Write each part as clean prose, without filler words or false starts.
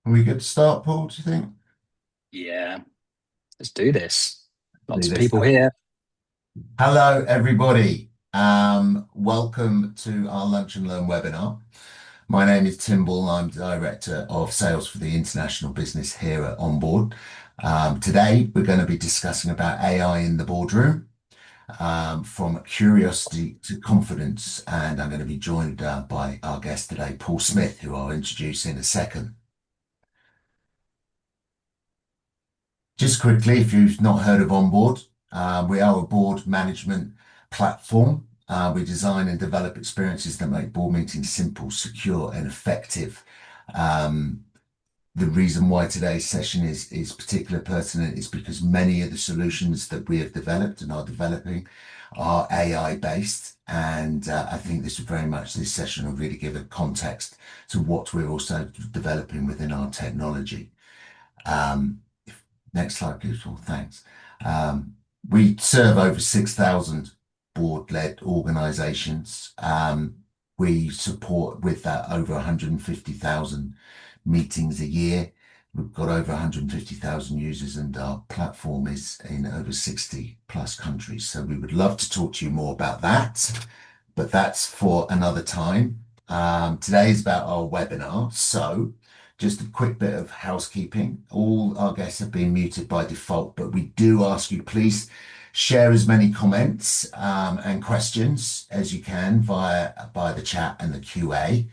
Are we good to start, Paul, do you think? Yeah, let's do this. Do Lots of this. people here. Hello, everybody. Welcome to our Lunch and Learn webinar. My name is Tim Ball. I'm Director of Sales for the International Business here at Onboard. Today, we're going to be discussing about AI in the boardroom, from curiosity to confidence. And I'm going to be joined by our guest today, Paul Smith, who I'll introduce in a second. Just quickly, if you've not heard of Onboard, we are a board management platform. We design and develop experiences that make board meetings simple, secure, and effective. Um, the reason why today's session is particularly pertinent is because many of the solutions that we have developed and are developing are AI based. And I think this session will really give a context to what we're also developing within our technology. Um, Next slide, please, Paul. Thanks. We serve over 6,000 board-led organizations. We support with that over 150,000 meetings a year. We've got over 150,000 users, and our platform is in over 60 plus countries. So we would love to talk to you more about that, but that's for another time. Today is about our webinar. So just a quick bit of housekeeping. All our guests have been muted by default, but we do ask you, please share as many comments and questions as you can by the chat and the QA.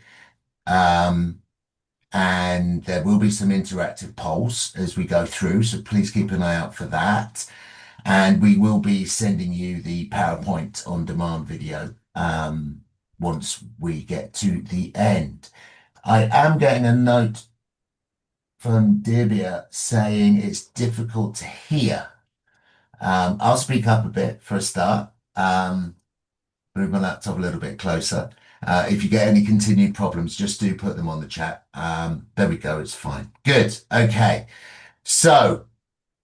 And there will be some interactive polls as we go through, so please keep an eye out for that. And we will be sending you the PowerPoint on demand video once we get to the end. I am getting a note from Dibia saying it's difficult to hear. I'll speak up a bit for a start. Move my laptop a little bit closer. If you get any continued problems, just do put them on the chat. There we go. It's fine. Good. Okay. So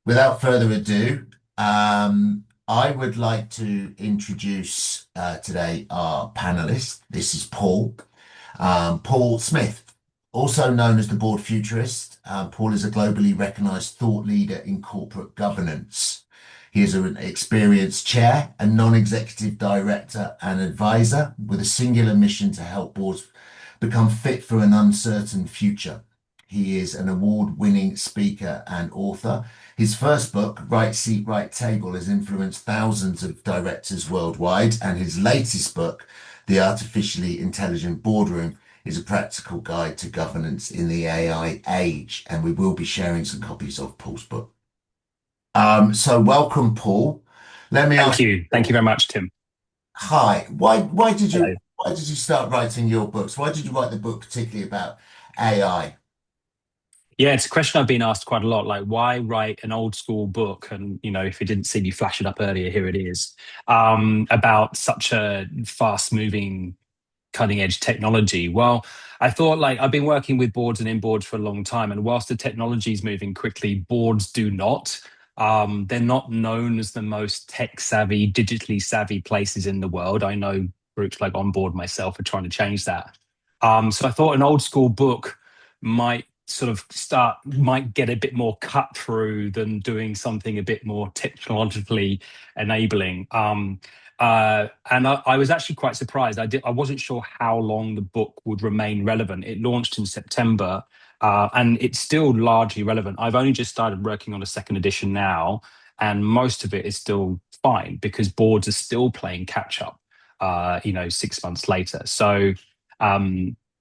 without further ado, I would like to introduce today our panelist. This is Paul. Paul Smith, also known as the Board Futurist. Paul is a globally recognized thought leader in corporate governance. He is an experienced chair, a non-executive director and advisor with a singular mission to help boards become fit for an uncertain future. He is an award-winning speaker and author. His first book, Right Seat, Right Table, has influenced thousands of directors worldwide, and his latest book, The Artificially Intelligent Boardroom, is a practical guide to governance in the AI age, and we will be sharing some copies of Paul's book. So welcome, Paul. Let me Thank ask you. Thank you you, very much, Tim. hi, why did you Hello. why did you start writing your books? Why did you write the book particularly about AI? Yeah, it's a question I've been asked quite a lot. Like, why write an old school book? And, if you didn't see me flash it up earlier, here it is, about such a fast moving, cutting edge technology. Well, I thought like I've been working with boards and in boards for a long time. And whilst the technology is moving quickly, boards do not. They're not known as the most tech savvy, digitally savvy places in the world. I know groups like Onboard myself are trying to change that. So I thought an old school book might might get a bit more cut through than doing something a bit more technologically enabling. And I was actually quite surprised. I wasn't sure how long the book would remain relevant. It launched in September, and it's still largely relevant. I've only just started working on a second edition now, and most of it is still fine because boards are still playing catch up. 6 months later. So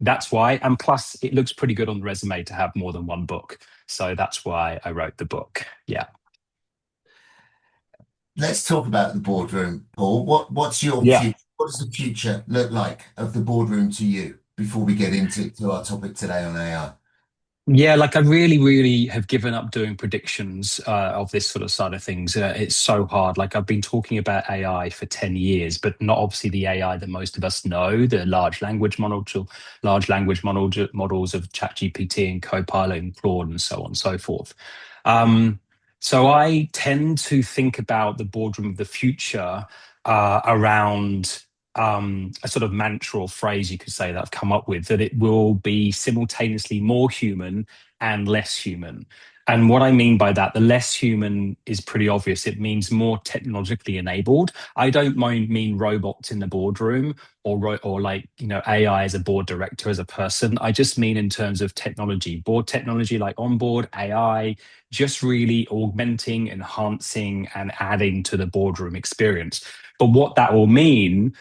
that's why. And plus, it looks pretty good on the resume to have more than one book. So that's why I wrote the book. Yeah. Let's talk about the boardroom, Paul. What's your Yeah. future? What does the future look like of the boardroom to you before we get into our topic today on AI? Yeah, like I really, really have given up doing predictions of this sort of side of things. It's so hard. Like I've been talking about AI for 10 years, but not obviously the AI that most of us know, the models of ChatGPT and Copilot and Claude and so on and so forth. So I tend to think about the boardroom of the future around a sort of mantra or phrase you could say that I've come up with, that it will be simultaneously more human and less human. And what I mean by that, the less human is pretty obvious. It means more technologically enabled. I don't mean robots in the boardroom or like, AI as a board director, as a person. I just mean in terms of technology, board technology like onboard AI, just really augmenting, enhancing, and adding to the boardroom experience. But what that will mean,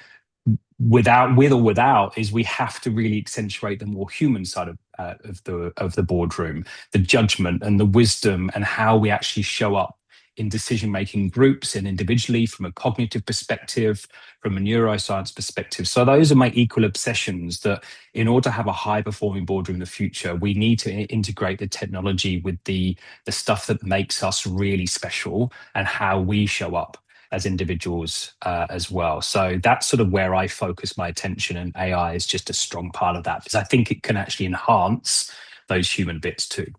with or without, is we have to really accentuate the more human side of the boardroom, the judgment and the wisdom, and how we actually show up in decision making groups and individually, from a cognitive perspective, from a neuroscience perspective. So those are my equal obsessions, that in order to have a high performing boardroom in the future, we need to integrate the technology with the stuff that makes us really special, and how we show up as individuals as well. So that's sort of where I focus my attention, and AI is just a strong part of that, because I think it can actually enhance those human bits too.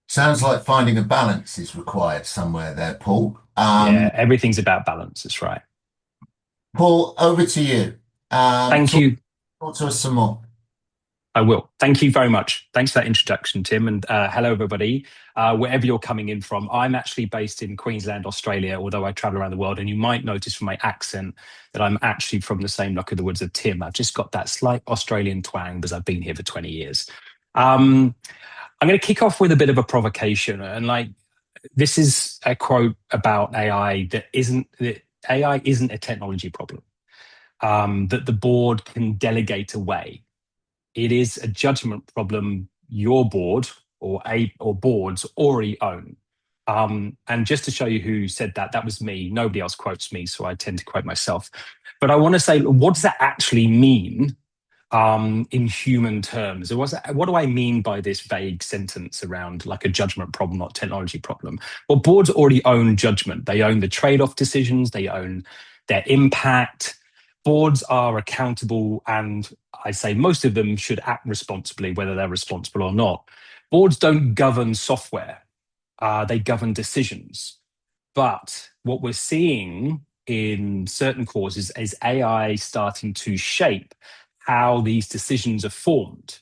Sounds like finding a balance is required somewhere there, Paul. Yeah, everything's about balance. That's right. Paul, over to you. Thank Talk, you. talk to us some more. I will. Thank you very much. Thanks for that introduction, Tim. And hello, everybody, wherever you're coming in from. I'm actually based in Queensland, Australia, although I travel around the world. And you might notice from my accent that I'm actually from the same neck of the woods of Tim. I've just got that slight Australian twang because I've been here for 20 years. I'm going to kick off with a bit of a provocation. And like, this is a quote about AI that AI isn't a technology problem, that the board can delegate away. It is a judgment problem your board or boards already own. And just to show you who said that, that was me. Nobody else quotes me, so I tend to quote myself. But I want to say, what does that actually mean in human terms? What do I mean by this vague sentence around like a judgment problem, not technology problem? Well, boards already own judgment. They own the trade-off decisions. They own their impact. Boards are accountable, and I say most of them should act responsibly, whether they're responsible or not. Boards don't govern software. They govern decisions. But what we're seeing in certain causes is AI starting to shape how these decisions are formed.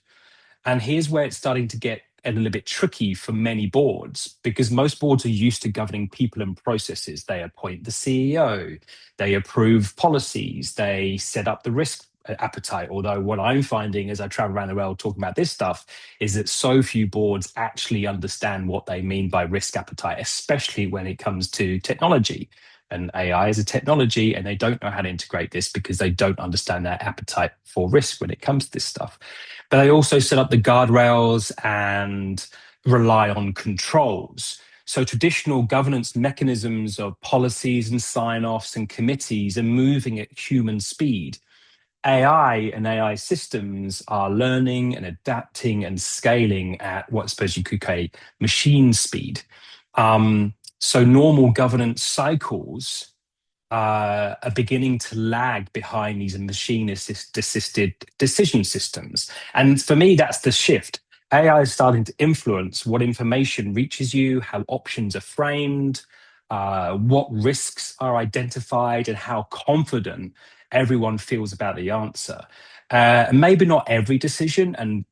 And here's where it's starting to get a little bit tricky for many boards, because most boards are used to governing people and processes. They appoint the CEO, they approve policies, they set up the risk appetite. Although what I'm finding as I travel around the world talking about this stuff is that so few boards actually understand what they mean by risk appetite, especially when it comes to technology. And AI is a technology, and they don't know how to integrate this because they don't understand their appetite for risk when it comes to this stuff. But they also set up the guardrails and rely on controls. So traditional governance mechanisms of policies and sign-offs and committees are moving at human speed. AI and AI systems are learning and adapting and scaling at what I suppose you could call machine speed. So normal governance cycles are beginning to lag behind these machine-assisted decision systems. And for me, that's the shift. AI is starting to influence what information reaches you, how options are framed, what risks are identified, and how confident everyone feels about the answer. Maybe not every decision, and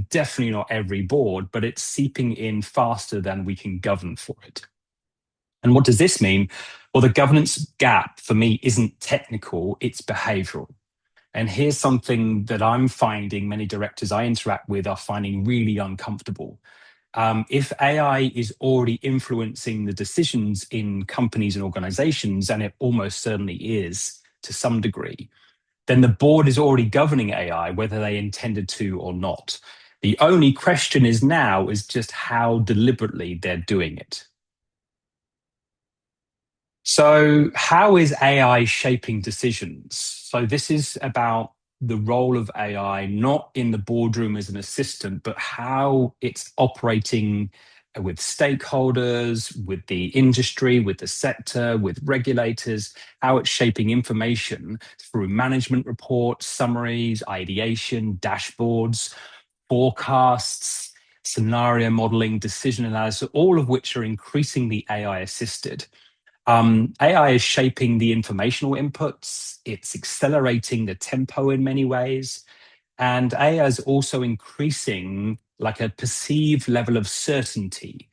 definitely not every board, but it's seeping in faster than we can govern for it. And what does this mean? Well, the governance gap for me isn't technical, it's behavioral. And here's something that I'm finding many directors I interact with are finding really uncomfortable. If AI is already influencing the decisions in companies and organizations, and it almost certainly is to some degree, then the board is already governing AI, whether they intended to or not. The only question is now is just how deliberately they're doing it. So, how is AI shaping decisions? So, this is about the role of AI, not in the boardroom as an assistant, but how it's operating with stakeholders, with the industry, with the sector, with regulators, how it's shaping information through management reports, summaries, ideation, dashboards, forecasts, scenario modeling, decision analysis, all of which are increasingly AI assisted. AI is shaping the informational inputs, it's accelerating the tempo in many ways, and AI is also increasing like a perceived level of certainty,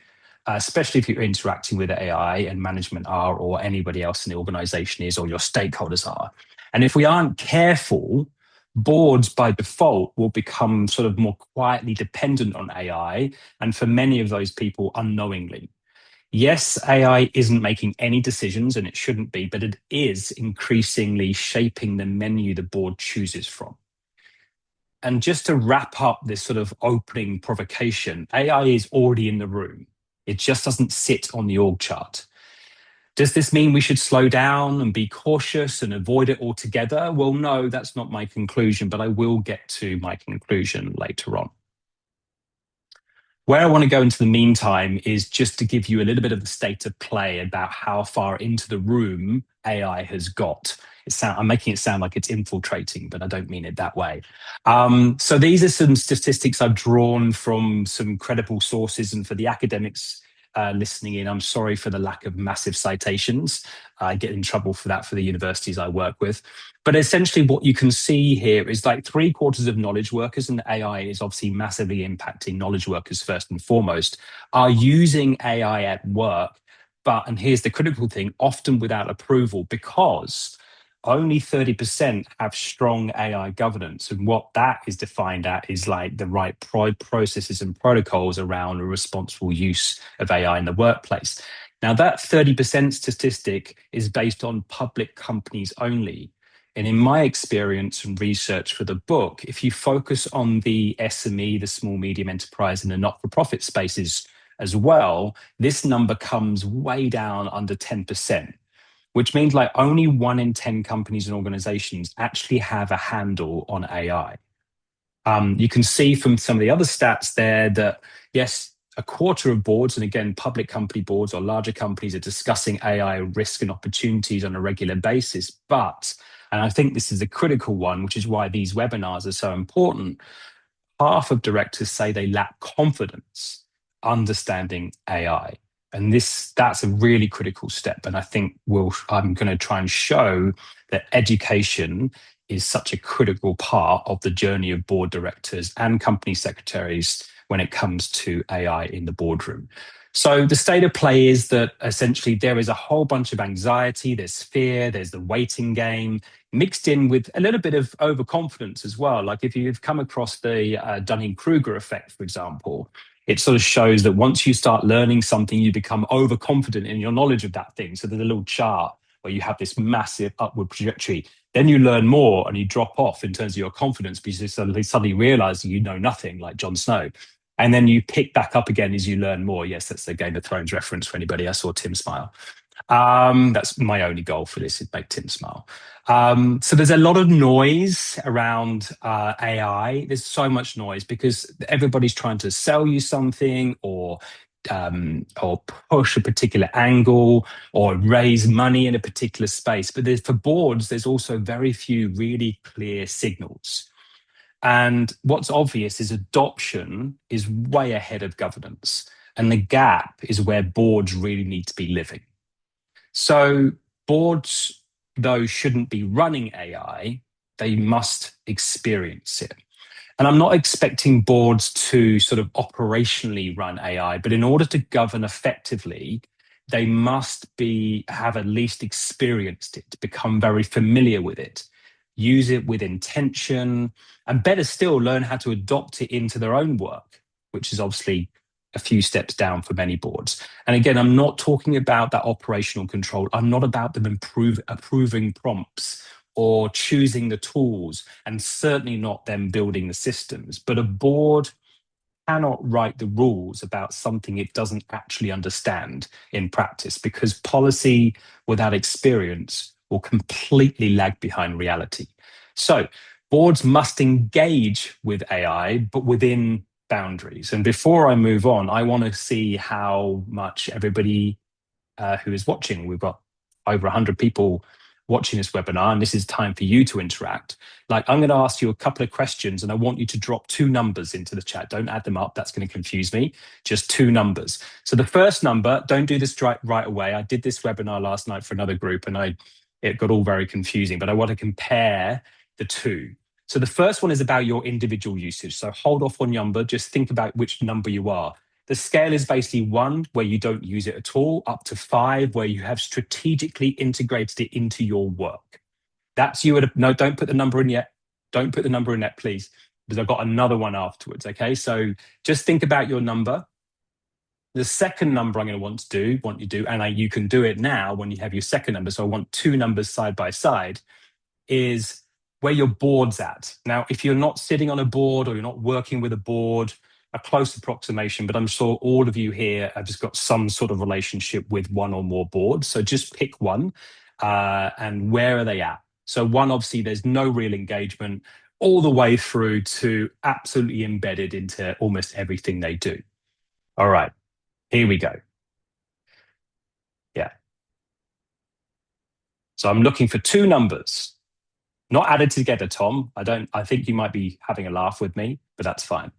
especially if you're interacting with AI and management are, or anybody else in the organization is, or your stakeholders are. And if we aren't careful, boards by default will become sort of more quietly dependent on AI, and for many of those people, unknowingly. Yes, AI isn't making any decisions, and it shouldn't be, but it is increasingly shaping the menu the board chooses from. And just to wrap up this sort of opening provocation, AI is already in the room. It just doesn't sit on the org chart. Does this mean we should slow down and be cautious and avoid it altogether? Well, no, that's not my conclusion, but I will get to my conclusion later on. Where I want to go into the meantime is just to give you a little bit of the state of play about how far into the room AI has got. I'm making it sound like it's infiltrating, but I don't mean it that way. So these are some statistics I've drawn from some credible sources, and for the academics listening in, I'm sorry for the lack of massive citations. I get in trouble for that for the universities I work with. But essentially what you can see here is like 3/4 of knowledge workers, and AI is obviously massively impacting knowledge workers first and foremost, are using AI at work. But, and here's the critical thing, often without approval, because only 30% have strong AI governance. And what that is defined at is like the right processes and protocols around a responsible use of AI in the workplace. Now, that 30% statistic is based on public companies only. And in my experience and research for the book, if you focus on the SME, the small, medium enterprise, and the not-for-profit spaces as well, this number comes way down under 10%. Which means like only 1 in 10 companies and organizations actually have a handle on AI. You can see from some of the other stats there that, yes, 1/4 of boards, and again, public company boards or larger companies, are discussing AI risk and opportunities on a regular basis. But, and I think this is a critical one, which is why these webinars are so important, half of directors say they lack confidence understanding AI. And that's a really critical step. And I think I'm going to try and show that education is such a critical part of the journey of board directors and company secretaries when it comes to AI in the boardroom. So the state of play is that essentially there is a whole bunch of anxiety, there's fear, there's the waiting game, mixed in with a little bit of overconfidence as well. Like if you've come across the Dunning-Kruger effect, for example, it sort of shows that once you start learning something, you become overconfident in your knowledge of that thing. So there's a little chart where you have this massive upward trajectory. Then you learn more and you drop off in terms of your confidence because you suddenly realize you know nothing, like Jon Snow. And then you pick back up again as you learn more. Yes, that's the Game of Thrones reference for anybody. I saw Tim smile. That's my only goal for this, is make Tim smile. So there's a lot of noise around AI. There's so much noise because everybody's trying to sell you something or push a particular angle or raise money in a particular space. But for boards, there's also very few really clear signals. And what's obvious is adoption is way ahead of governance. And the gap is where boards really need to be living. So boards, though, shouldn't be running AI, they must experience it. And I'm not expecting boards to sort of operationally run AI, but in order to govern effectively, they must have at least experienced it, become very familiar with it, use it with intention, and better still, learn how to adopt it into their own work, which is obviously a few steps down for many boards. And again, I'm not talking about that operational control. I'm not about them approving prompts or choosing the tools, and certainly not them building the systems. But a board cannot write the rules about something it doesn't actually understand in practice, because policy without experience will completely lag behind reality. So boards must engage with AI, but within boundaries. And before I move on, I want to see how much everybody who is watching, we've got over 100 people watching this webinar, and this is time for you to interact, like I'm going to ask you a couple of questions and I want you to drop two numbers into the chat. Don't add them up. That's going to confuse me. Just two numbers. So the first number, don't do this right away. I did this webinar last night for another group and it got all very confusing, but I want to compare the two. So the first one is about your individual usage. So hold off on number, just think about which number you are. The scale is basically 1, where you don't use it at all, up to 5, where you have strategically integrated it into your work. That's you no, don't put the number in yet. Don't put the number in yet, please, because I've got another one afterwards, okay? So just think about your number. The second number I'm going to want you to do, and you can do it now when you have your second number, so I want two numbers side by side, is where your board's at. Now, if you're not sitting on a board or you're not working with a board, a close approximation, but I'm sure all of you here have just got some sort of relationship with one or more boards. So just pick one and where are they at? So one, obviously, there's no real engagement all the way through to absolutely embedded into almost everything they do. All right, here we go. Yeah. So I'm looking for two numbers. Not added together, Tom. I think you might be having a laugh with me, but that's fine.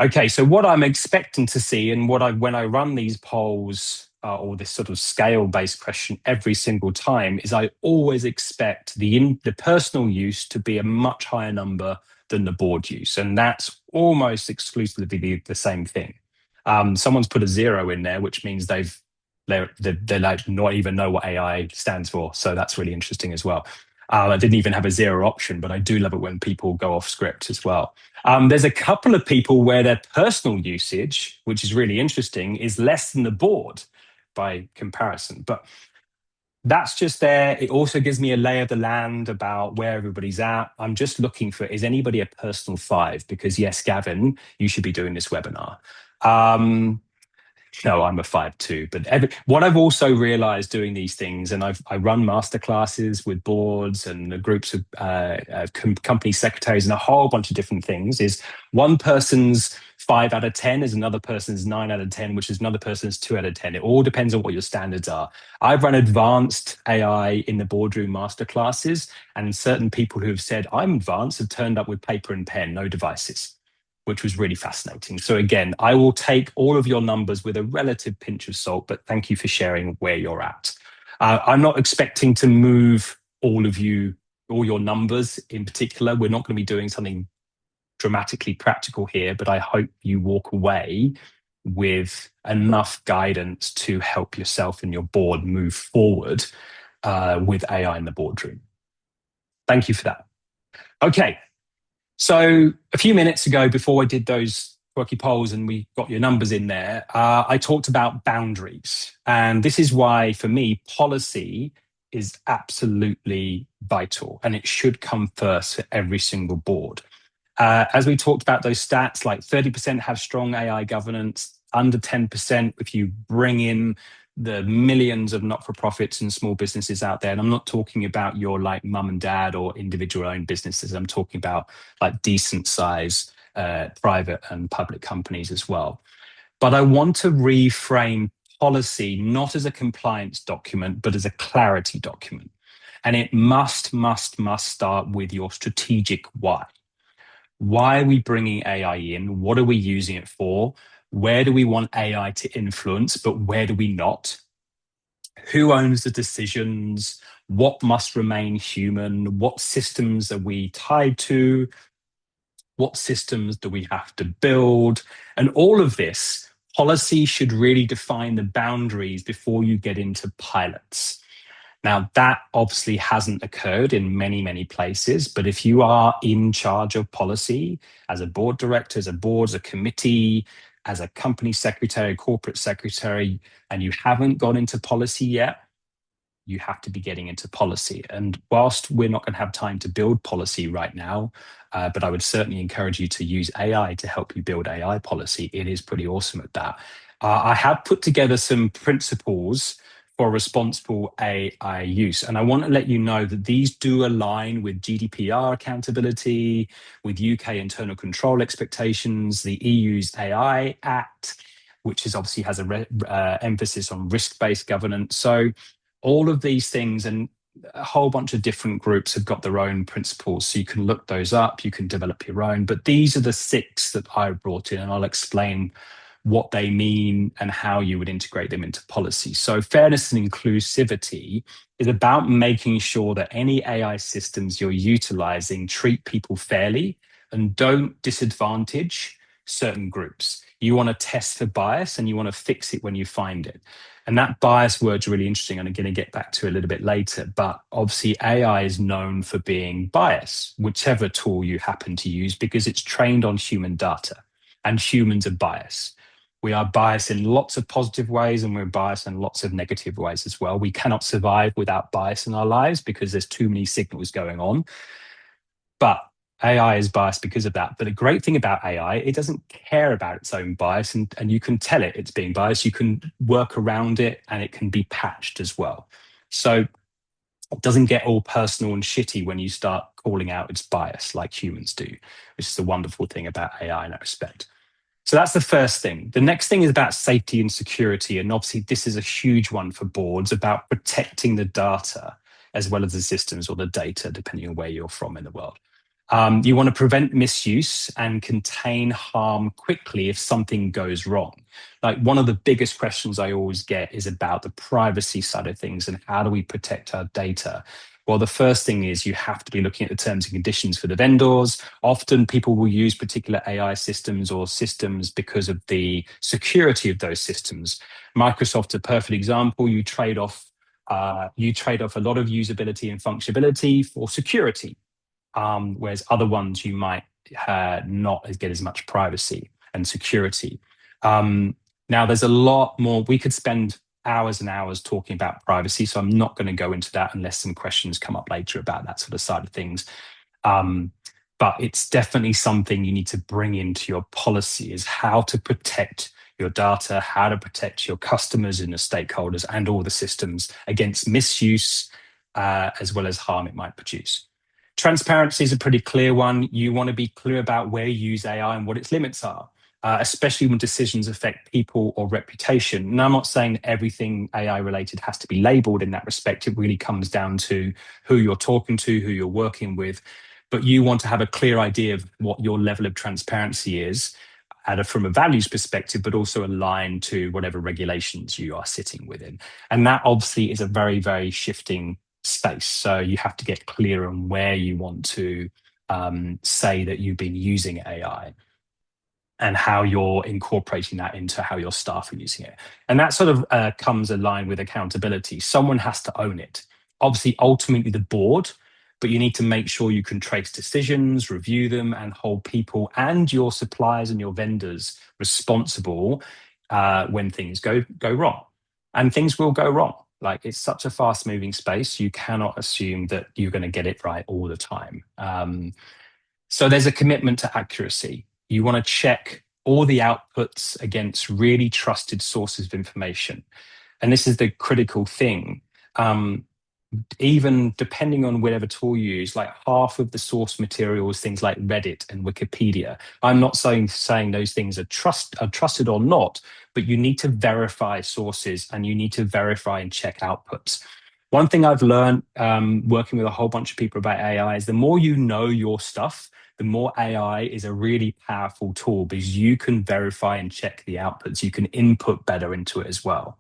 Okay, so what I'm expecting to see, and when I run these polls or this sort of scale-based question every single time, is I always expect the personal use to be a much higher number than the board use, and that's almost exclusively the same thing. Someone's put a 0 in there, which means they're like not even know what AI stands for. So that's really interesting as well. I didn't even have a 0 option, but I do love it when people go off script as well. There's a couple of people where their personal usage, which is really interesting, is less than the board by comparison. But that's just there. It also gives me a lay of the land about where everybody's at. I'm just looking for, is anybody a personal 5? Because yes, Gavin, you should be doing this webinar. No, I'm a 5 too. But what I've also realized doing these things, and I run masterclasses with boards and the groups of company secretaries and a whole bunch of different things, is one person's 5 out of 10 is another person's 9 out of 10, which is another person's 2 out of 10. It all depends on what your standards are. I've run advanced AI in the Boardroom masterclasses, and certain people who have said, I'm advanced, have turned up with paper and pen, no devices, which was really fascinating. So again, I will take all of your numbers with a relative pinch of salt, but thank you for sharing where you're at. I'm not expecting to move all your numbers in particular. We're not going to be doing something dramatically practical here, but I hope you walk away with enough guidance to help yourself and your board move forward with AI in the boardroom. Thank you for that. Okay. So a few minutes ago, before I did those quirky polls and we got your numbers in there, I talked about boundaries. And this is why, for me, policy is absolutely vital, and it should come first for every single board. As we talked about those stats, like 30% have strong AI governance, under 10% if you bring in the millions of not-for-profits and small businesses out there. And I'm not talking about your like mum and dad or individual owned businesses. I'm talking about like decent size private and public companies as well. But I want to reframe policy not as a compliance document, but as a clarity document. And it must start with your strategic why. Why are we bringing AI in? What are we using it for? Where do we want AI to influence, but where do we not? Who owns the decisions? What must remain human? What systems are we tied to? What systems do we have to build? And all of this, policy should really define the boundaries before you get into pilots. Now, that obviously hasn't occurred in many places, but if you are in charge of policy as a board director, as a board, as a committee, as a company secretary, corporate secretary, and you haven't gone into policy yet, you have to be getting into policy. And whilst we're not going to have time to build policy right now, but I would certainly encourage you to use AI to help you build AI policy. It is pretty awesome at that. I have put together some principles for responsible AI use. And I want to let you know that these do align with GDPR accountability, with UK internal control expectations, the EU's AI Act, which is obviously has a emphasis on risk-based governance. So All of these things, and a whole bunch of different groups have got their own principles. So you can look those up, you can develop your own. But these are the 6 that I brought in, and I'll explain what they mean and how you would integrate them into policy. So fairness and inclusivity is about making sure that any AI systems you're utilizing treat people fairly and don't disadvantage certain groups. You want to test for bias and you want to fix it when you find it. And that bias word's really interesting, and I'm going to get back to it a little bit later. But obviously, AI is known for being biased, whichever tool you happen to use, because it's trained on human data, and humans are biased. We are biased in lots of positive ways, and we're biased in lots of negative ways as well. We cannot survive without bias in our lives because there's too many signals going on. But AI is biased because of that. But the great thing about AI, it doesn't care about its own bias, and you can tell it it's being biased. You can work around it, and it can be patched as well. So it doesn't get all personal and shitty when you start calling out its bias like humans do, which is the wonderful thing about AI in that respect. So that's the first thing. The next thing is about safety and security. And obviously, this is a huge one for boards, about protecting the data as well as the systems or the data, depending on where you're from in the world. You want to prevent misuse and contain harm quickly if something goes wrong. Like, one of the biggest questions I always get is about the privacy side of things and how do we protect our data? Well, the first thing is you have to be looking at the terms and conditions for the vendors. Often people will use particular AI systems or systems because of the security of those systems. Microsoft's a perfect example. You trade off a lot of usability and functionality for security, whereas other ones you might not get as much privacy and security. Now, there's a lot more. We could spend hours and hours talking about privacy, so I'm not going to go into that unless some questions come up later about that sort of side of things. But it's definitely something you need to bring into your policy, is how to protect your data, how to protect your customers and your stakeholders and all the systems against misuse, as well as harm it might produce. Transparency is a pretty clear one. You want to be clear about where you use AI and what its limits are, especially when decisions affect people or reputation. And I'm not saying everything AI related has to be labeled in that respect. It really comes down to who you're talking to, who you're working with. But you want to have a clear idea of what your level of transparency is from a values perspective, but also aligned to whatever regulations you are sitting within. And that obviously is a very, very shifting space. So you have to get clear on where you want to say that you've been using AI and how you're incorporating that into how your staff are using it. And that sort of comes aligned with accountability. Someone has to own it. Obviously, ultimately the board, but you need to make sure you can trace decisions, review them, and hold people and your suppliers and your vendors responsible when things go wrong. And things will go wrong. Like, it's such a fast moving space. You cannot assume that you're going to get it right all the time. So there's a commitment to accuracy. You want to check all the outputs against really trusted sources of information. And this is the critical thing. Even depending on whatever tool you use, like half of the source material is things like Reddit and Wikipedia. I'm not saying those things are trusted or not, but you need to verify sources and you need to verify and check outputs. One thing I've learned working with a whole bunch of people about AI is the more you know your stuff, the more AI is a really powerful tool, because you can verify and check the outputs. You can input better into it as well.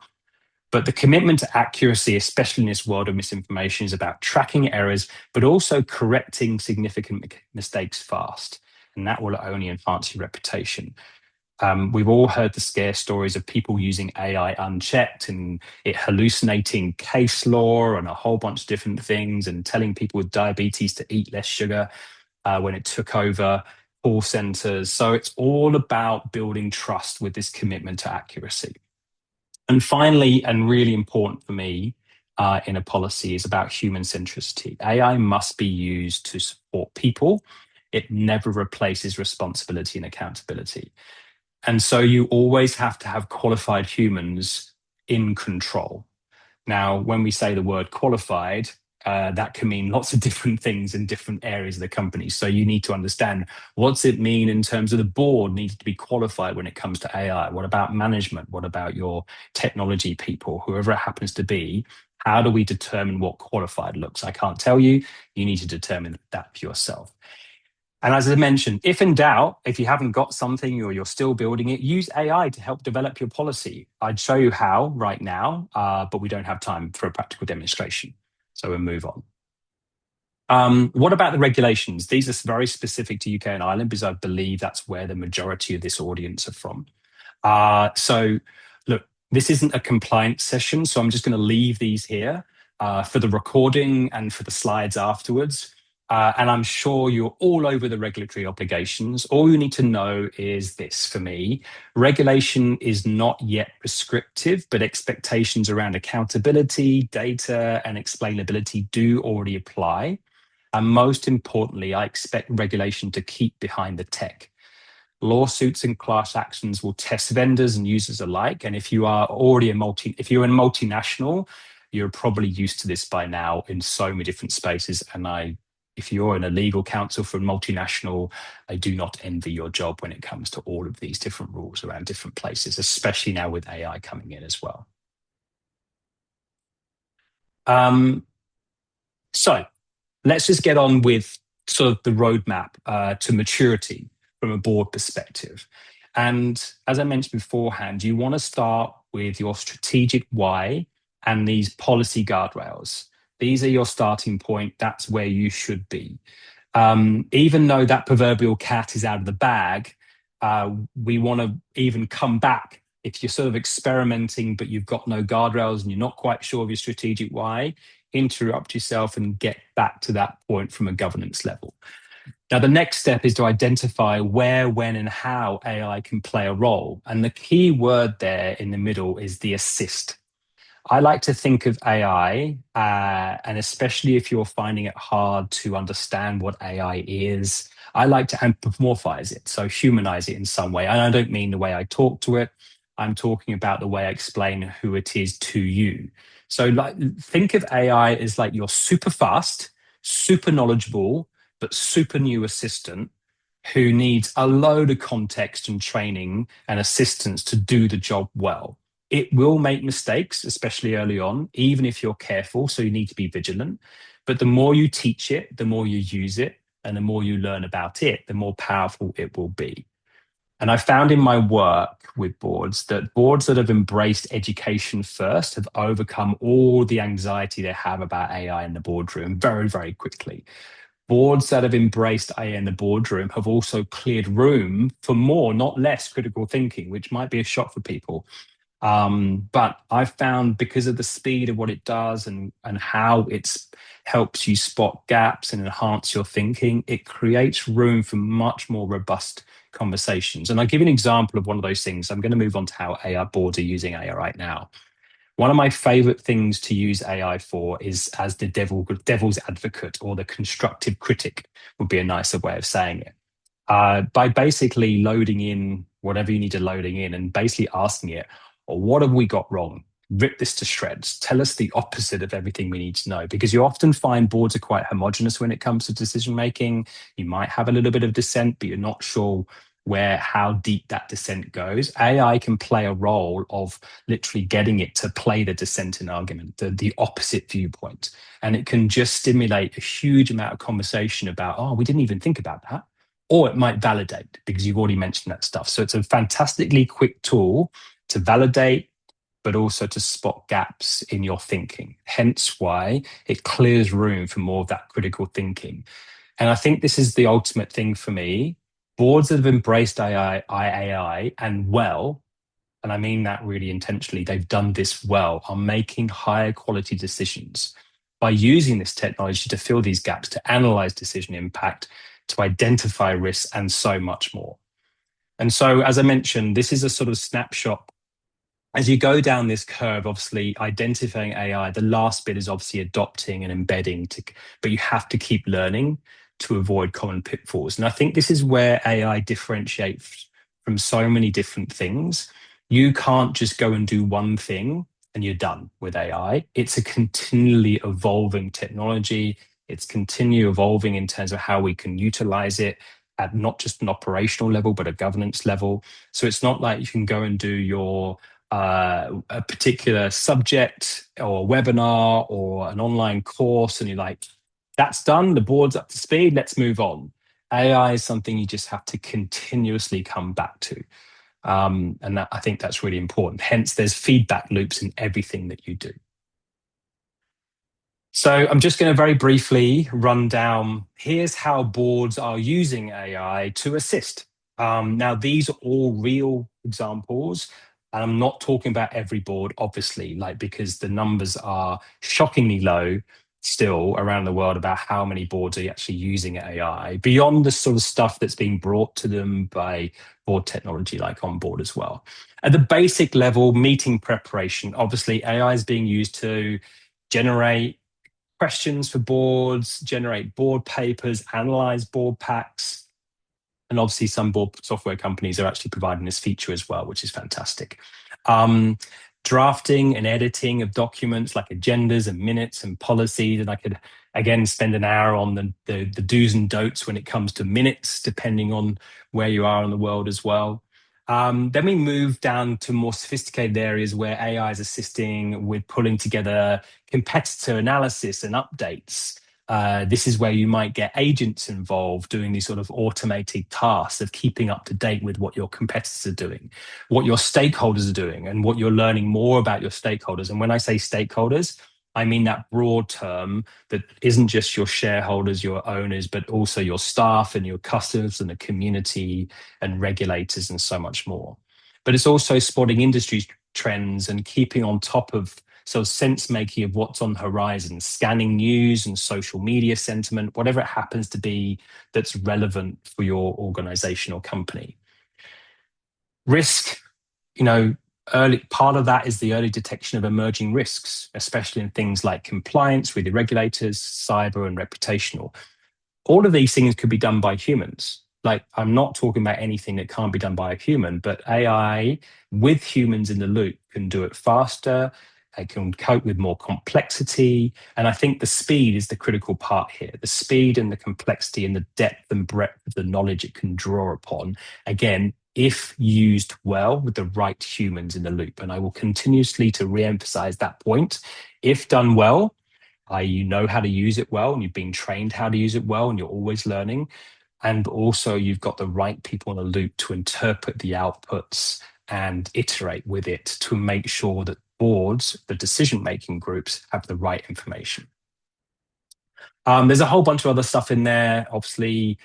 But the commitment to accuracy, especially in this world of misinformation, is about tracking errors, but also correcting significant mistakes fast. And that will only enhance your reputation. We've all heard the scare stories of people using AI unchecked and it hallucinating case law and a whole bunch of different things, and telling people with diabetes to eat less sugar when it took over call centers. So it's all about building trust with this commitment to accuracy. And finally, and really important for me in a policy, is about human centricity. AI must be used to support people. It never replaces responsibility and accountability. And so you always have to have qualified humans in control. Now, when we say the word qualified, that can mean lots of different things in different areas of the company. So you need to understand, what's it mean in terms of the board needs to be qualified when it comes to AI? What about management? What about your technology people, whoever it happens to be? How do we determine what qualified looks? I can't tell you. You need to determine that for yourself. And as I mentioned, if in doubt, if you haven't got something or you're still building it, use AI to help develop your policy. I'd show you how right now, but we don't have time for a practical demonstration. So we'll move on. What about the regulations? These are very specific to UK and Ireland because I believe that's where the majority of this audience are from. So look, this isn't a compliance session, so I'm just going to leave these here for the recording and for the slides afterwards. And I'm sure you're all over the regulatory obligations. All you need to know is this for me. Regulation is not yet prescriptive, but expectations around accountability, data, and explainability do already apply. And most importantly, I expect regulation to keep behind the tech. Lawsuits and class actions will test vendors and users alike. And if you are already if you're a multinational, you're probably used to this by now in so many different spaces. And if you're in a legal counsel for a multinational, I do not envy your job when it comes to all of these different rules around different places, especially now with AI coming in as well. So let's just get on with sort of the roadmap to maturity from a board perspective. And as I mentioned beforehand, you want to start with your strategic why and these policy guardrails. These are your starting point. That's where you should be. Even though that proverbial cat is out of the bag, we want to even come back. If you're sort of experimenting, but you've got no guardrails and you're not quite sure of your strategic why, interrupt yourself and get back to that point from a governance level. Now, the next step is to identify where, when, and how AI can play a role. And the key word there in the middle is the assist. I like to think of AI, and especially if you're finding it hard to understand what AI is, I like to anthropomorphize it, so humanize it in some way. And I don't mean the way I talk to it. I'm talking about the way I explain who it is to you. So think of AI as like your super fast, super knowledgeable, but super new assistant who needs a load of context and training and assistance to do the job well. It will make mistakes, especially early on, even if you're careful. So you need to be vigilant. But the more you teach it, the more you use it, and the more you learn about it, the more powerful it will be. And I found in my work with boards that boards that have embraced education first have overcome all the anxiety they have about AI in the boardroom very, very quickly. Boards that have embraced AI in the boardroom have also cleared room for more, not less, critical thinking, which might be a shock for people. But I've found because of the speed of what it does and how it helps you spot gaps and enhance your thinking, it creates room for much more robust conversations. And I'll give you an example of one of those things. I'm going to move on to how AI boards are using AI right now. One of my favorite things to use AI for is as the devil's advocate, or the constructive critic would be a nicer way of saying it. By basically loading in whatever you need to loading in and basically asking it, or what have we got wrong? Rip this to shreds. Tell us the opposite of everything we need to know, because you often find boards are quite homogenous when it comes to decision making. You might have a little bit of dissent, but you're not sure how deep that dissent goes. AI can play a role of literally getting it to play the dissenting argument, the opposite viewpoint. And it can just stimulate a huge amount of conversation about, oh, we didn't even think about that. Or it might validate because you've already mentioned that stuff. So it's a fantastically quick tool to validate, but also to spot gaps in your thinking. Hence why it clears room for more of that critical thinking. And I think this is the ultimate thing for me. Boards that have embraced AI and well, and I mean that really intentionally, they've done this well, are making higher quality decisions by using this technology to fill these gaps, to analyze decision impact, to identify risks, and so much more. And so, as I mentioned, this is a sort of snapshot. As you go down this curve, obviously identifying AI, the last bit is obviously adopting and embedding, but you have to keep learning to avoid common pitfalls. And I think this is where AI differentiates from so many different things. You can't just go and do one thing and you're done with AI. It's a continually evolving technology. It's continually evolving in terms of how we can utilize it at not just an operational level, but a governance level. So it's not like you can go and do your a particular subject or a webinar or an online course, and you're like, that's done, the board's up to speed, let's move on. AI is something you just have to continuously come back to. And that, I think that's really important. Hence, there's feedback loops in everything that you do. So I'm just going to very briefly run down, here's how boards are using AI to assist. Now, these are all real examples. And I'm not talking about every board, obviously, because the numbers are shockingly low still around the world about how many boards are actually using AI, beyond the sort of stuff that's being brought to them by board technology like Onboard as well. At the basic level, meeting preparation, obviously AI is being used to generate questions for boards, generate board papers, analyze board packs. And obviously some board software companies are actually providing this feature as well, which is fantastic. Drafting and editing of documents like agendas and minutes and policies. And I could, again, spend an hour on the do's and don'ts when it comes to minutes, depending on where you are in the world as well. Then we move down to more sophisticated areas where AI is assisting with pulling together competitor analysis and updates. This is where you might get agents involved doing these sort of automated tasks of keeping up to date with what your competitors are doing, what your stakeholders are doing, and what you're learning more about your stakeholders. And when I say stakeholders, I mean that broad term that isn't just your shareholders, your owners, but also your staff and your customers and the community and regulators and so much more. But it's also spotting industry trends and keeping on top of sense making of what's on the horizon, scanning news and social media sentiment, whatever it happens to be that's relevant for your organization or company. Risk, early part of that is the early detection of emerging risks, especially in things like compliance with the regulators, cyber, and reputational. All of these things could be done by humans. I'm not talking about anything that can't be done by a human, but AI with humans in the loop can do it faster. It can cope with more complexity. And I think the speed is the critical part here. The speed and the complexity and the depth and breadth of the knowledge it can draw upon. Again, if used well with the right humans in the loop. And I will continuously to re-emphasize that point. If done well, you know how to use it well and you've been trained how to use it well and you're always learning. And also you've got the right people in the loop to interpret the outputs and iterate with it to make sure that boards, the decision-making groups, have the right information. There's a whole bunch of other stuff in there, obviously,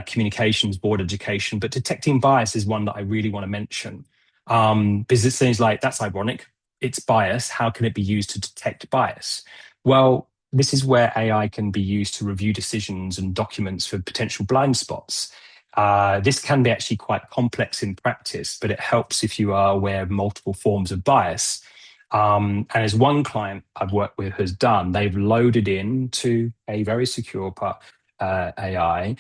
communications, board education, but detecting bias is one that I really want to mention. Because it seems like that's ironic. It's bias. How can it be used to detect bias? Well, this is where AI can be used to review decisions and documents for potential blind spots. This can be actually quite complex in practice, but it helps if you are aware of multiple forms of bias. And as one client I've worked with has done, they've loaded into a very secure AI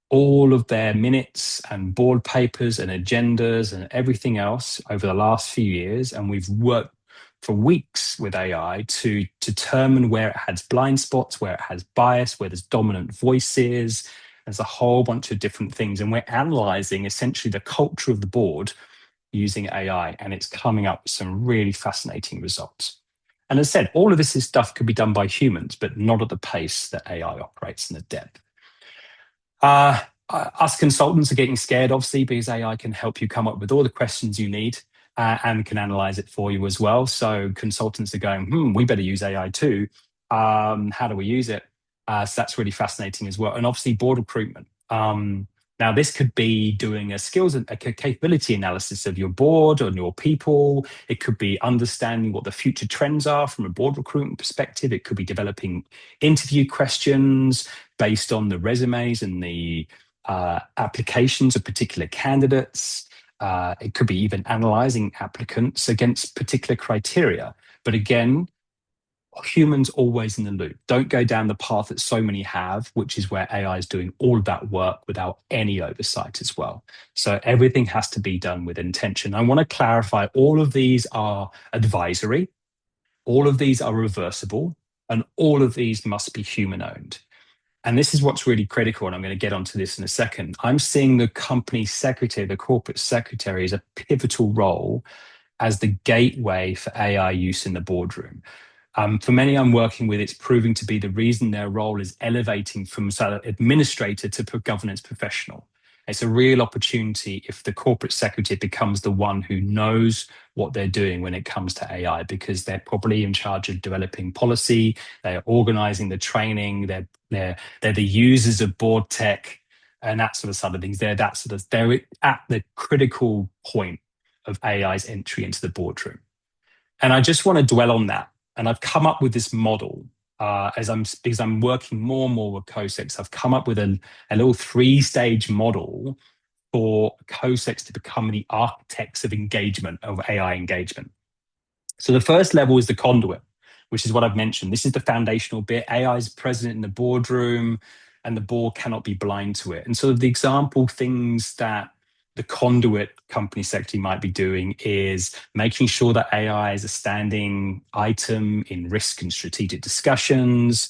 all of their minutes and board papers and agendas and everything else over the last few years. And we've worked for weeks with AI to determine where it has blind spots, where it has bias, where there's dominant voices. There's a whole bunch of different things. And we're analyzing essentially the culture of the board using AI, and it's coming up with some really fascinating results. And as I said, all of this stuff could be done by humans, but not at the pace that AI operates in the depth. Us consultants are getting scared, obviously, because AI can help you come up with all the questions you need and can analyze it for you as well. So consultants are going, we better use AI too. How do we use it? So that's really fascinating as well. And obviously board recruitment. Now, this could be doing a skills and a capability analysis of your board and your people. It could be understanding what the future trends are from a board recruitment perspective. It could be developing interview questions based on the resumes and the applications of particular candidates. It could be even analyzing applicants against particular criteria. But again, humans always in the loop. Don't go down the path that so many have, which is where AI is doing all of that work without any oversight as well. So everything has to be done with intention. I want to clarify, all of these are advisory, all of these are reversible, and all of these must be human owned. And this is what's really critical, and I'm going to get onto this in a second. I'm seeing the company secretary, the corporate secretary, as a pivotal role as the gateway for AI use in the boardroom. For many I'm working with, it's proving to be the reason their role is elevating from administrator to governance professional. It's a real opportunity if the corporate secretary becomes the one who knows what they're doing when it comes to AI, because they're probably in charge of developing policy, they're organizing the training, they're the users of board tech and that sort of side of things. They're at the critical point of AI's entry into the boardroom. And I just want to dwell on that. And I've come up with this model because I'm working more and more with COSECs. I've come up with a little 3-stage model for COSECs to become the architects of engagement, of AI engagement. So the first level is the conduit, which is what I've mentioned. This is the foundational bit. AI is present in the boardroom and the board cannot be blind to it. And so the example things that the conduit company secretary might be doing is making sure that AI is a standing item in risk and strategic discussions,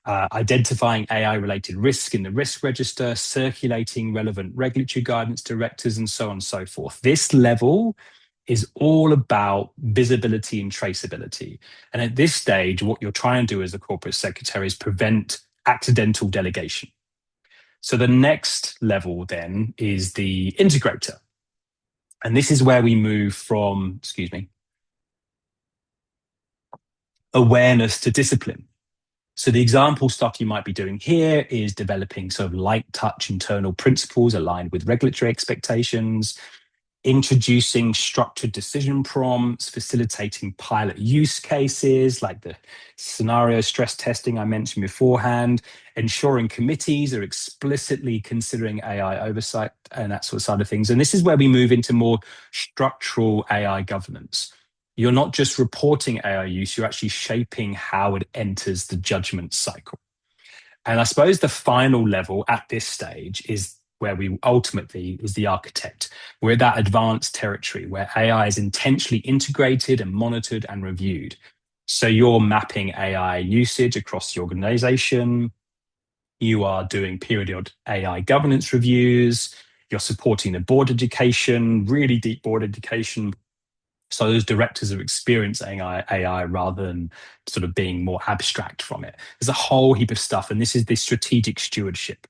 identifying AI-related risk in the risk register, circulating relevant regulatory guidance directors, and so on and so forth. This level is all about visibility and traceability. And at this stage, what you're trying to do as a corporate secretary is prevent accidental delegation. So the next level then is the integrator. And this is where we move from, awareness to discipline. So the example stuff you might be doing here is developing sort of light touch internal principles aligned with regulatory expectations, introducing structured decision prompts, facilitating pilot use cases like the scenario stress testing I mentioned beforehand, ensuring committees are explicitly considering AI oversight and that sort of side of things. And this is where we move into more structural AI governance. You're not just reporting AI use, you're actually shaping how it enters the judgment cycle. And I suppose the final level at this stage is where we ultimately is the architect. We're at that advanced territory where AI is intentionally integrated and monitored and reviewed. So you're mapping AI usage across the organization. You are doing periodic AI governance reviews. You're supporting the board education, really deep board education. So those directors are experiencing AI rather than sort of being more abstract from it. There's a whole heap of stuff. And this is the strategic stewardship.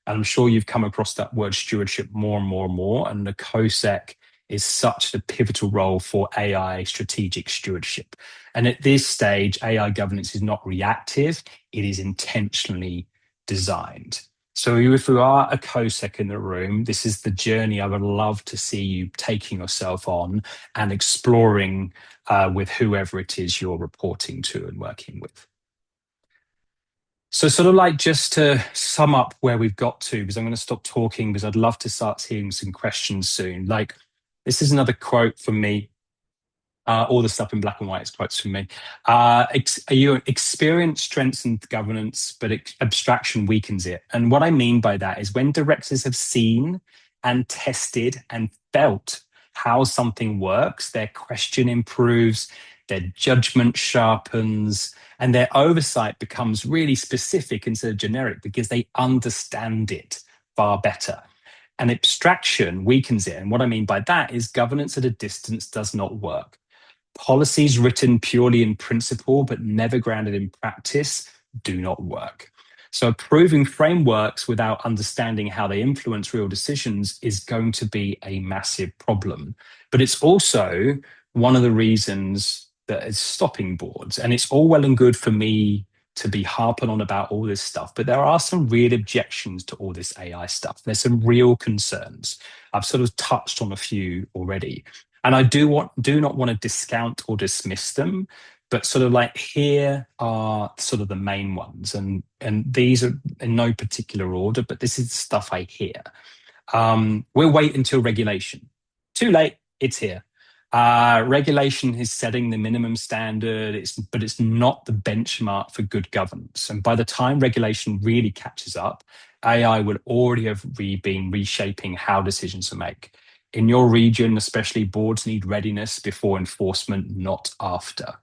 And I'm sure you've come across that word stewardship more and more and more. And the COSEC is such a pivotal role for AI strategic stewardship. And at this stage, AI governance is not reactive, it is intentionally designed. So if you are a COSEC in the room, this is the journey I would love to see you taking yourself on and exploring with whoever it is you're reporting to and working with. So sort of like just to sum up where we've got to, because I'm going to stop talking because I'd love to start seeing some questions soon. Like this is another quote from me. All the stuff in black and white is quotes from me. Experience strengthens governance, but abstraction weakens it. And what I mean by that is when directors have seen and tested and felt how something works, their question improves, their judgment sharpens, and their oversight becomes really specific instead of generic because they understand it far better. And abstraction weakens it. And what I mean by that is governance at a distance does not work. Policies written purely in principle but never grounded in practice do not work. So approving frameworks without understanding how they influence real decisions is going to be a massive problem. But it's also one of the reasons that is stopping boards. And it's all well and good for me to be harping on about all this stuff, but there are some real objections to all this AI stuff. There's some real concerns. I've sort of touched on a few already. And I do not want to discount or dismiss them, but sort of like here are sort of the main ones. And these are in no particular order, but this is the stuff I hear. We'll wait until regulation. Too late, it's here. Regulation is setting the minimum standard, but it's not the benchmark for good governance. And by the time regulation really catches up, AI will already have been reshaping how decisions are made. In your region, especially, boards need readiness before enforcement, not after.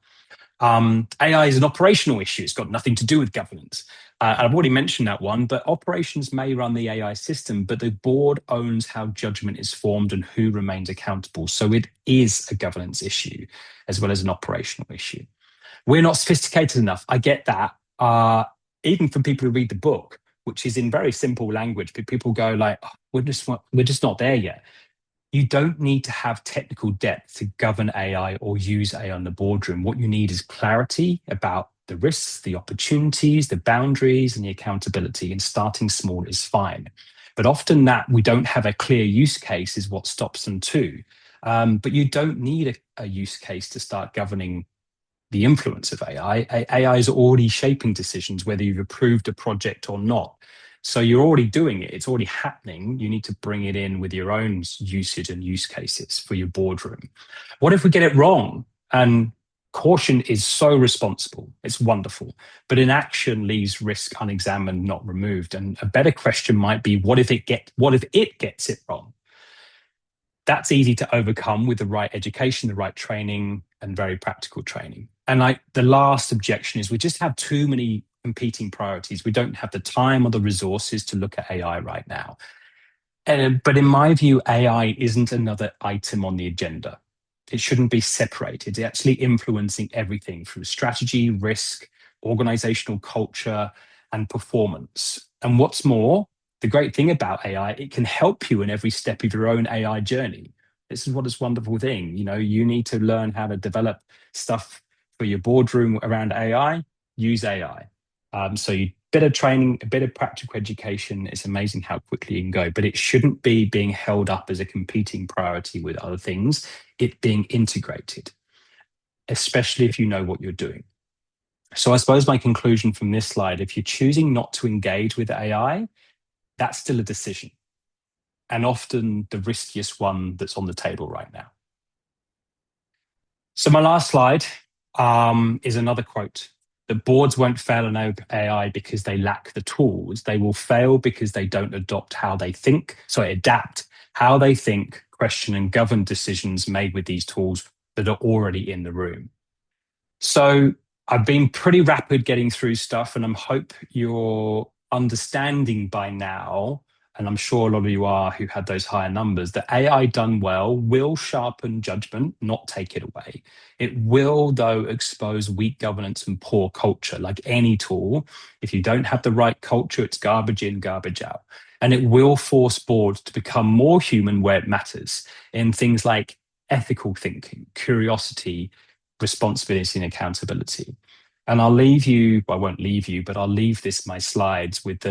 AI is an operational issue. It's got nothing to do with governance. I've already mentioned that one, but operations may run the AI system, but the board owns how judgment is formed and who remains accountable. So it is a governance issue as well as an operational issue. We're not sophisticated enough. I get that. Even for people who read the book, which is in very simple language, but people go like, oh, we're just not there yet. You don't need to have technical depth to govern AI or use AI on the boardroom. What you need is clarity about the risks, the opportunities, the boundaries, and the accountability. And starting small is fine. But often that we don't have a clear use case is what stops them too. But you don't need a use case to start governing the influence of AI. AI is already shaping decisions, whether you've approved a project or not. So you're already doing it. It's already happening. You need to bring it in with your own usage and use cases for your boardroom. What if we get it wrong? And caution is so responsible. It's wonderful. But inaction leaves risk unexamined, not removed. And a better question might be, what if it gets it wrong? That's easy to overcome with the right education, the right training, and very practical training. And like the last objection is we just have too many competing priorities. We don't have the time or the resources to look at AI right now. But in my view, AI isn't another item on the agenda. It shouldn't be separated. It's actually influencing everything from strategy, risk, organizational culture, and performance. And what's more, the great thing about AI, it can help you in every step of your own AI journey. This is what is wonderful thing. You know, you need to learn how to develop stuff for your boardroom around AI, use AI. So you bit of training, a bit of practical education. It's amazing how quickly you can go, but it shouldn't be being held up as a competing priority with other things. It being integrated, especially if you know what you're doing. So I suppose my conclusion from this slide, if you're choosing not to engage with AI, that's still a decision, and often the riskiest one that's on the table right now. So my last slide is another quote. The boards won't fail on AI because they lack the tools. They will fail because they don't adapt how they think, question and govern decisions made with these tools that are already in the room. So I've been pretty rapid getting through stuff, and I hope you're understanding by now, and I'm sure a lot of you are who had those higher numbers, that AI done well will sharpen judgment, not take it away. It will, though, expose weak governance and poor culture. Like any tool, if you don't have the right culture, it's garbage in, garbage out. And it will force boards to become more human where it matters in things like ethical thinking, curiosity, responsibility, and accountability. And I'll leave you, well, I won't leave you, but I'll leave my slides with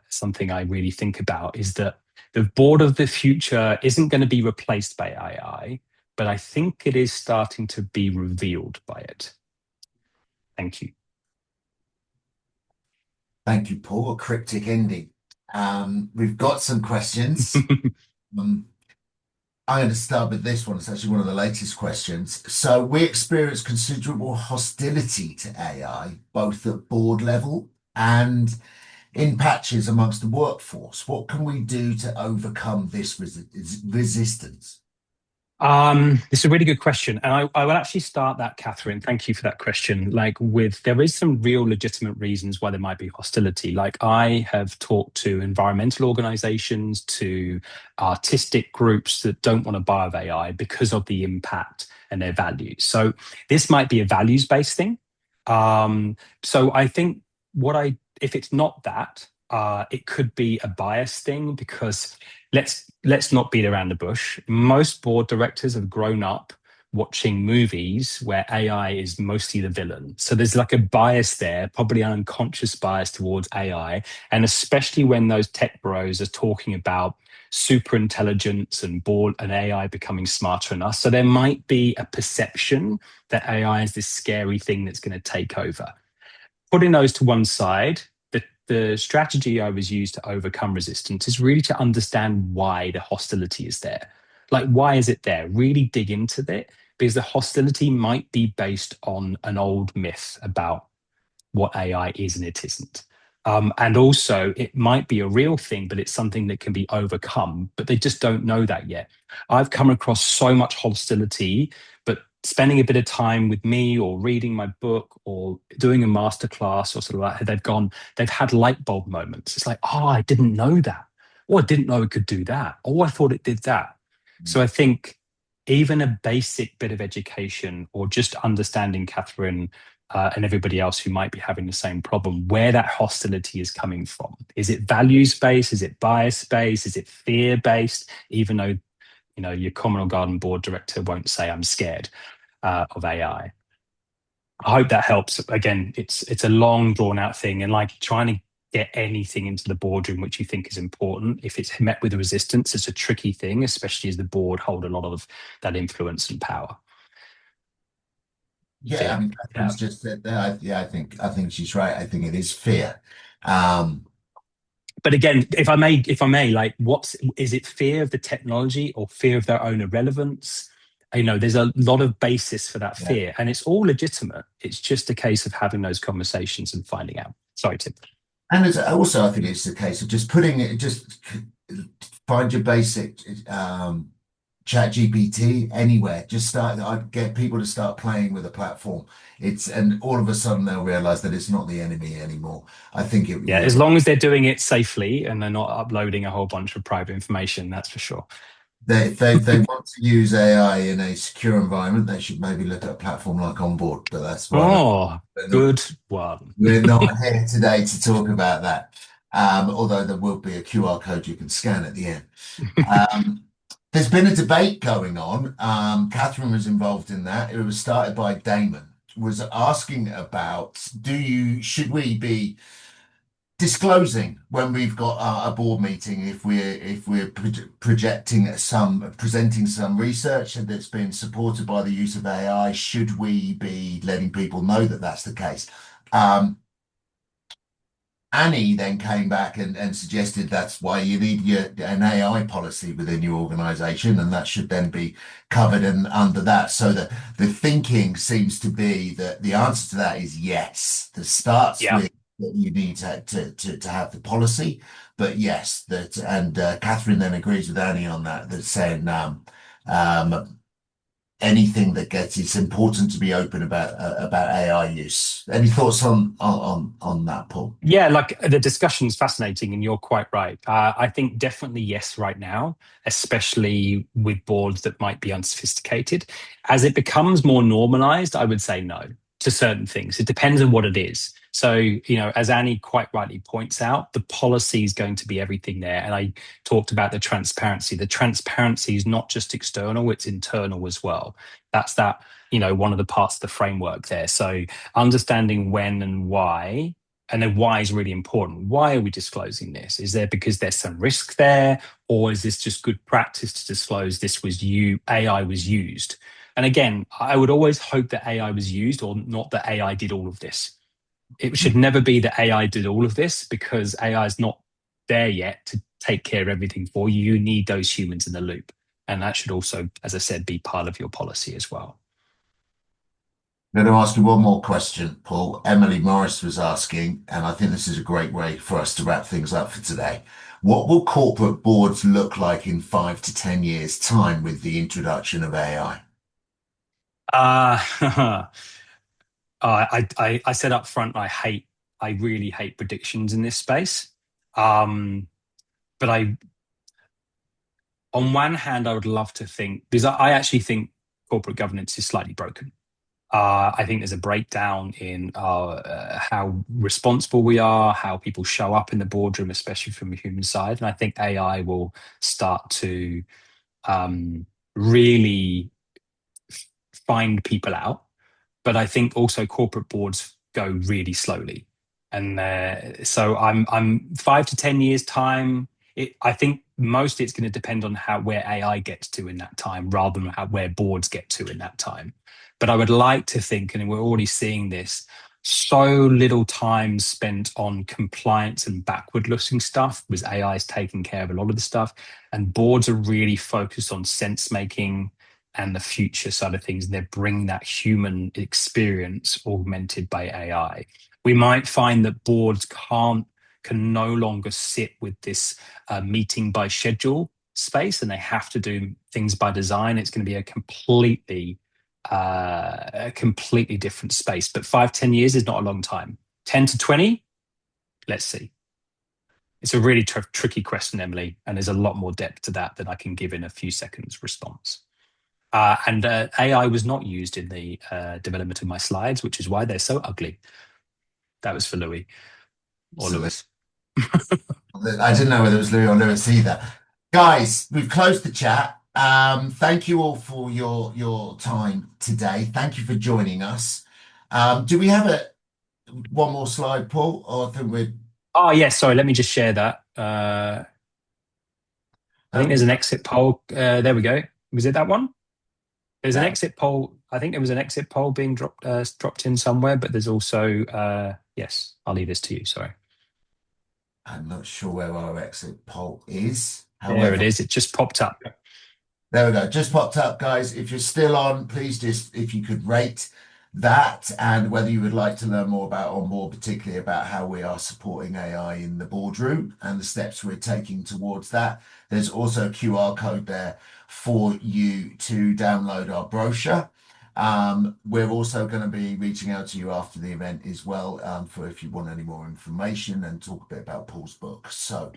something I really think about is that the board of the future isn't going to be replaced by AI, but I think it is starting to be revealed by it. Thank you. Thank you, Paul. A cryptic ending. We've got some questions. I'm going to start with this one. It's actually one of the latest questions. So we experience considerable hostility to AI, both at board level and in patches amongst the workforce. What can we do to overcome this resistance? It's a really good question. And I will actually start that, Catherine. Thank you for that question. There is some real legitimate reasons why there might be hostility. Like I have talked to environmental organizations, to artistic groups that don't want to buy of AI because of the impact and their values. So this might be a values-based thing. So I think if it's not that, it could be a bias thing because let's not beat around the bush. Most board directors have grown up watching movies where AI is mostly the villain. So there's like a bias there, probably an unconscious bias towards AI. And especially when those tech bros are talking about super intelligence and AI becoming smarter than us. So there might be a perception that AI is this scary thing that's going to take over. Putting those to one side, the strategy I was used to overcome resistance is really to understand why the hostility is there. Like, why is it there? Really dig into it, because the hostility might be based on an old myth about what AI is and it isn't. And also, it might be a real thing, but it's something that can be overcome, but they just don't know that yet. I've come across so much hostility, but spending a bit of time with me or reading my book or doing a masterclass or sort of like they've had light bulb moments. It's like, oh, I didn't know that. Oh, I didn't know it could do that. Oh, I thought it did that. So I think even a basic bit of education or just understanding, Catherine, and everybody else who might be having the same problem, where that hostility is coming from. Is it values based? Is it bias based? Is it fear based? Even though your Communal Garden board director won't say I'm scared of AI. I hope that helps. Again, it's a long drawn out thing, and like trying to get anything into the boardroom which you think is important, if it's met with resistance, it's a tricky thing, especially as the board hold a lot of that influence and power. Yeah, I Fear. mean, Yeah. Catherine's just said that. Yeah, I think she's right. I think it is fear. Um, But again, if I may, like, is it fear of the technology or fear of their own irrelevance? There's a lot of basis for that yeah. fear, and it's all legitimate. It's just a case of having those conversations and finding out. Sorry, Tim. And it's also, I think it's a case of just putting it, just find your basic chat GPT anywhere. Just start, I'd get people to start playing with the platform. And all of a sudden they'll realize that it's not the enemy anymore. I think it, Yeah, as long as they're doing it safely and they're not uploading a whole bunch of private information, that's for sure. they want to use AI in a secure environment, they should maybe look at a platform like Onboard, but that's one. Oh, good one. We're not here today to talk about that. Although there will be a QR code you can scan at the end. Um, there's been a debate going on. Catherine was involved in that. It was started by Damon, was asking about should we be disclosing when we've got a board meeting if we're presenting some research that's been supported by the use of AI, should we be letting people know that that's the case? Annie then came back and suggested that's why you need an AI policy within your organization, and that should then be covered and under that. So the thinking seems to be that the answer to that is yes. That starts Yeah. with that you need to have the policy, but yes, that and Catherine then agrees with Annie on that. That's saying anything that gets it's important to be open about AI use. Any thoughts on that, Paul? Yeah, like the discussion's fascinating, and you're quite right. I think definitely yes right now, especially with boards that might be unsophisticated. As it becomes more normalized, I would say no to certain things. It depends on what it is. So, as Annie quite rightly points out, the policy is going to be everything there. And I talked about the transparency. The transparency is not just external, it's internal as well. That's one of the parts of the framework there. So understanding when and why. And then why is really important. Why are we disclosing this? Is there because there's some risk there, or is this just good practice to disclose AI was used? And again, I would always hope that AI was used, or not that AI did all of this. It should never be that AI did all of this, because AI is not there yet to take care of everything for you. You need those humans in the loop. And that should also, as I said, be part of your policy as well. I'm going to ask you one more question, Paul. Emily Morris was asking, and I think this is a great way for us to wrap things up for today. What will corporate boards look like in 5 to 10 years' time with the introduction of AI? Uh, I said up front, I really hate predictions in this space. But on one hand, I would love to think, because I actually think corporate governance is slightly broken. I think there's a breakdown in how responsible we are, how people show up in the boardroom, especially from the human side. And I think AI will start to really find people out. But I think also corporate boards go really slowly. And so I'm 5 to 10 years time. I think mostly it's going to depend on where AI gets to in that time, rather than where boards get to in that time. But I would like to think, and we're already seeing this, so little time spent on compliance and backward-looking stuff, because AI is taking care of a lot of the stuff, and boards are really focused on sense making and the future side of things. And they're bringing that human experience augmented by AI. We might find that boards can no longer sit with this meeting by schedule space, and they have to do things by design. It's going to be a completely a completely different space. But 5, 10 years is not a long time. 10 to 20, let's see. It's a really tricky question, Emily, and there's a lot more depth to that than I can give in a few seconds response. And AI was not used in the development of my slides, which is why they're so ugly. That was for Louis or Lewis. I didn't know whether it was Louis or Lewis either. Guys, we've closed the chat. Thank you all for your time today. Thank you for joining us. Do we have one more slide, Paul? Or I think we're. Oh, yes. Sorry, let me just share that. I think there's an exit poll. There we go. Was it that one? There's an exit poll. I think there was an exit poll being dropped in somewhere, but there's also, yes, I'll leave this to you. Sorry. I'm not sure where our exit poll is. There it is. It just popped up. There we go. Just popped up, guys. If you're still on, please just, if you could rate that and whether you would like to learn more about Onboard, particularly about how we are supporting AI in the boardroom and the steps we're taking towards that. There's also a QR code there for you to download our brochure. We're also going to be reaching out to you after the event as well, for if you want any more information and talk a bit about Paul's book. So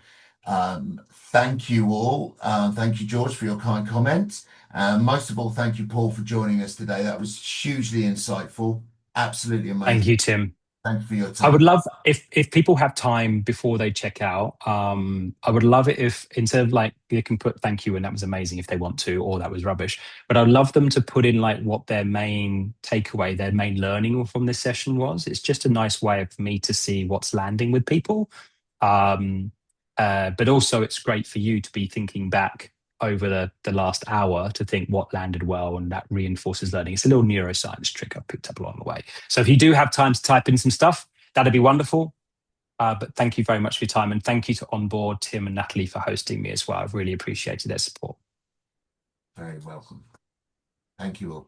thank you all. Thank you, George, for your kind comments. Most of all, thank you, Paul, for joining us today. That was hugely insightful. Absolutely amazing. Thank you, Tim. Thank you for your time. I would love if people have time before they check out. I would love it if instead of like you can put thank you and that was amazing if they want to, or that was rubbish. But I'd love them to put in like what their main takeaway, their main learning from this session was. It's just a nice way for me to see what's landing with people. But also it's great for you to be thinking back over the last hour to think what landed well, and that reinforces learning. It's a little neuroscience trick I've picked up along the way. So if you do have time to type in some stuff, that'd be wonderful. But thank you very much for your time, and thank you to Onboard, Tim and Natalie for hosting me as well. I've really appreciated their support. Very welcome. Thank you all.